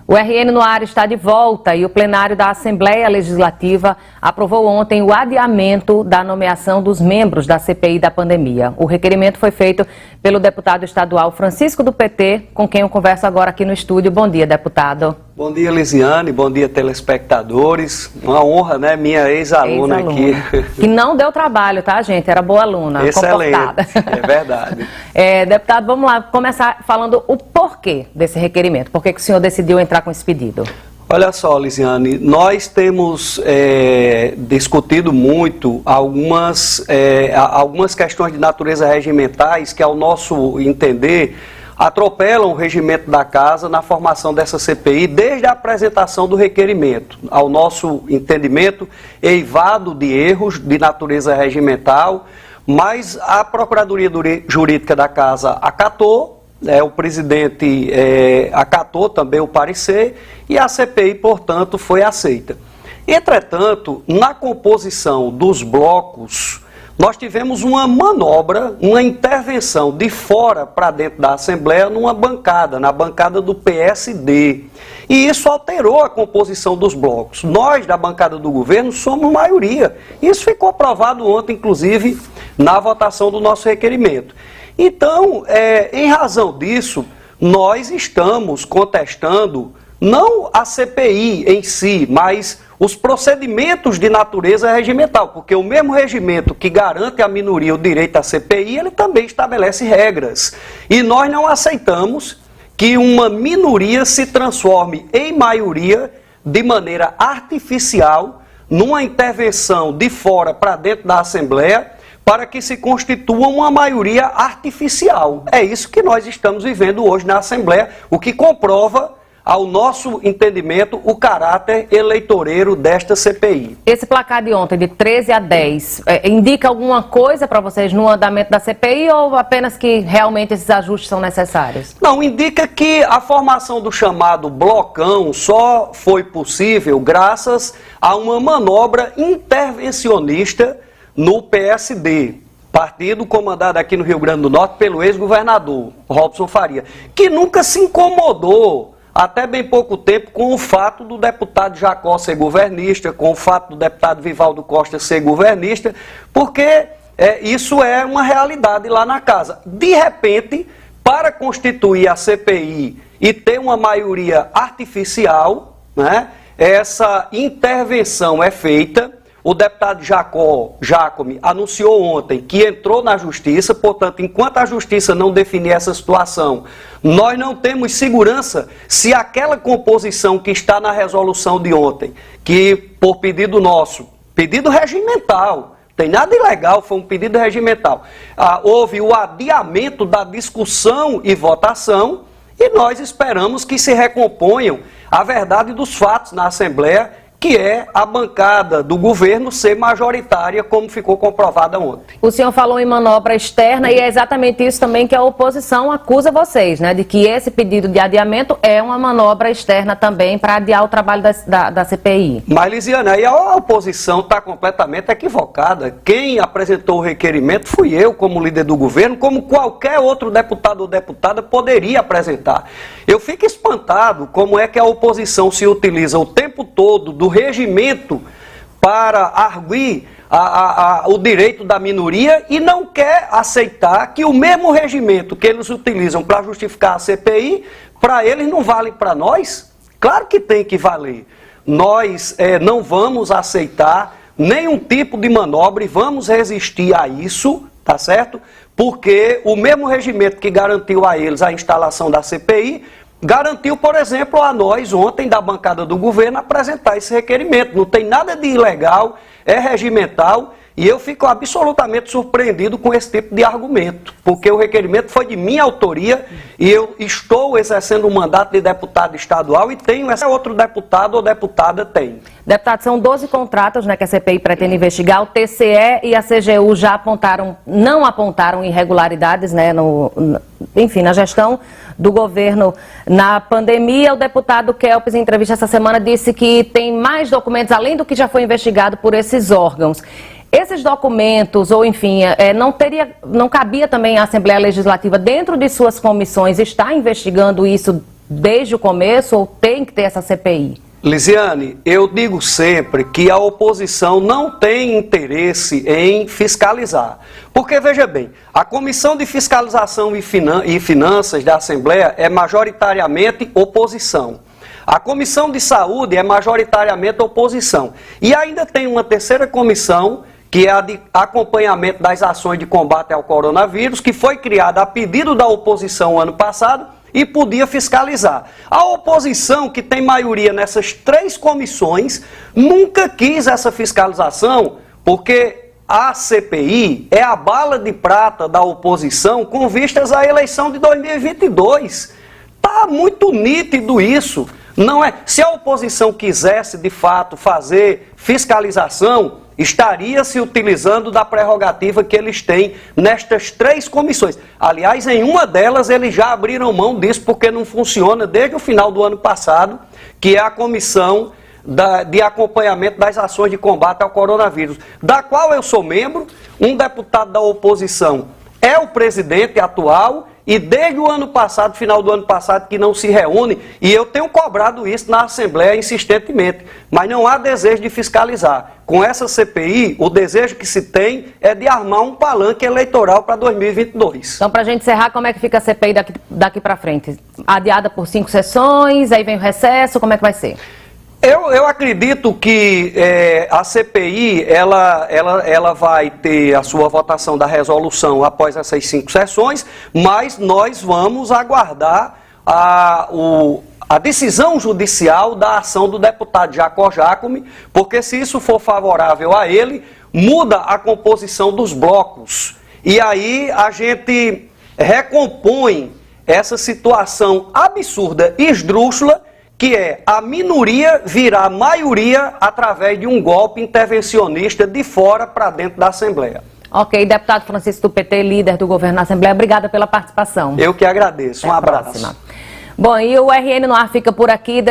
O RN no ar está de volta e o plenário da Assembleia Legislativa aprovou ontem o adiamento da nomeação dos membros da CPI da pandemia. O requerimento foi feito pelo deputado estadual Francisco do PT, com quem eu converso agora aqui no estúdio. Bom dia, deputado. Bom dia, Lisiane. Bom dia, telespectadores. Uma honra, né? Minha ex-aluna aqui. Que não deu trabalho, tá, gente? Era boa aluna, excelente, comportada. É verdade. Deputado, vamos lá começar falando o porquê desse requerimento. Por que o senhor decidiu entrar com esse pedido? Olha só, Lisiane, nós temos discutido muito algumas questões de natureza regimentais que, ao nosso entender, atropelam o regimento da Casa na formação dessa CPI desde a apresentação do requerimento. Ao nosso entendimento, eivado de erros de natureza regimental, mas a Procuradoria Jurídica da Casa acatou, o presidente acatou também o parecer e a CPI, portanto, foi aceita. Entretanto, na composição dos blocos, nós tivemos uma manobra, uma intervenção de fora para dentro da Assembleia numa bancada, na bancada do PSD. E isso alterou a composição dos blocos. Nós, da bancada do governo, somos maioria. Isso ficou provado ontem, inclusive, na votação do nosso requerimento. Então, em razão disso, nós estamos contestando não a CPI em si, mas os procedimentos de natureza regimental, porque o mesmo regimento que garante à minoria o direito à CPI, ele também estabelece regras. E nós não aceitamos que uma minoria se transforme em maioria de maneira artificial, numa intervenção de fora para dentro da Assembleia, para que se constitua uma maioria artificial. É isso que nós estamos vivendo hoje na Assembleia, o que comprova, ao nosso entendimento, o caráter eleitoreiro desta CPI. Esse placar de ontem, de 13 a 10, indica alguma coisa para vocês no andamento da CPI ou apenas que realmente esses ajustes são necessários? Não, indica que a formação do chamado blocão só foi possível graças a uma manobra intervencionista no PSD, partido comandado aqui no Rio Grande do Norte pelo ex-governador Robson Faria, que nunca se incomodou, até bem pouco tempo, com o fato do deputado Jacó ser governista, com o fato do deputado Vivaldo Costa ser governista, porque isso é uma realidade lá na casa. De repente, para constituir a CPI e ter uma maioria artificial, né, essa intervenção é feita. O deputado Jacome anunciou ontem que entrou na Justiça, portanto, enquanto a Justiça não definir essa situação, nós não temos segurança se aquela composição que está na resolução de ontem, que por pedido nosso, pedido regimental, tem nada ilegal, foi um pedido regimental, houve o adiamento da discussão e votação e nós esperamos que se recomponham a verdade dos fatos na Assembleia, que é a bancada do governo ser majoritária, como ficou comprovada ontem. O senhor falou em manobra externa e é exatamente isso também que a oposição acusa vocês, né? De que esse pedido de adiamento é uma manobra externa também para adiar o trabalho da CPI. Mas, Lisiane, aí a oposição está completamente equivocada. Quem apresentou o requerimento fui eu, como líder do governo, como qualquer outro deputado ou deputada poderia apresentar. Eu fico espantado como é que a oposição se utiliza o tempo todo do regimento para arguir o direito da minoria e não quer aceitar que o mesmo regimento que eles utilizam para justificar a CPI, para eles não vale para nós? Claro que tem que valer. Nós não vamos aceitar nenhum tipo de manobra e vamos resistir a isso, tá certo? Porque o mesmo regimento que garantiu a eles a instalação da CPI, garantiu, por exemplo, a nós ontem, da bancada do governo, apresentar esse requerimento. Não tem nada de ilegal, é regimental e eu fico absolutamente surpreendido com esse tipo de argumento, porque o requerimento foi de minha autoria e eu estou exercendo um mandato de deputado estadual e tenho esse outro deputado ou deputada tem. Deputado, são 12 contratos, né, que a CPI pretende investigar. O TCE e a CGU já não apontaram irregularidades, né, enfim, na gestão do governo na pandemia. O deputado Kelps, em entrevista essa semana, disse que tem mais documentos, além do que já foi investigado por esses órgãos. Esses documentos, ou enfim, não cabia também à Assembleia Legislativa, dentro de suas comissões, estar investigando isso desde o começo ou tem que ter essa CPI? Lisiane, eu digo sempre que a oposição não tem interesse em fiscalizar. Porque, veja bem, a Comissão de Fiscalização e Finanças da Assembleia é majoritariamente oposição. A Comissão de Saúde é majoritariamente oposição. E ainda tem uma terceira comissão, que é a de acompanhamento das ações de combate ao coronavírus, que foi criada a pedido da oposição ano passado, e podia fiscalizar. A oposição, que tem maioria nessas 3 comissões, nunca quis essa fiscalização, porque a CPI é a bala de prata da oposição com vistas à eleição de 2022. Está muito nítido isso. Não é? Se a oposição quisesse, de fato, fazer fiscalização, estaria se utilizando da prerrogativa que eles têm nestas 3 comissões. Aliás, em uma delas eles já abriram mão disso porque não funciona desde o final do ano passado, que é a comissão de acompanhamento das ações de combate ao coronavírus, da qual eu sou membro. Um deputado da oposição é o presidente atual e desde o ano passado, final do ano passado, que não se reúne, e eu tenho cobrado isso na Assembleia insistentemente, mas não há desejo de fiscalizar. Com essa CPI, o desejo que se tem é de armar um palanque eleitoral para 2022. Então, para a gente encerrar, como é que fica a CPI daqui para frente? Adiada por 5 sessões, aí vem o recesso, como é que vai ser? Eu acredito que a CPI ela vai ter a sua votação da resolução após essas 5 sessões, mas nós vamos aguardar a decisão judicial da ação do deputado Jacó Jacome, porque se isso for favorável a ele, muda a composição dos blocos. E aí a gente recompõe essa situação absurda e esdrúxula, que é a minoria virar maioria através de um golpe intervencionista de fora para dentro da Assembleia. Ok, deputado Francisco do PT, líder do governo na Assembleia, obrigada pela participação. Eu que agradeço. Um abraço. Próxima. Bom, e o RN no ar fica por aqui.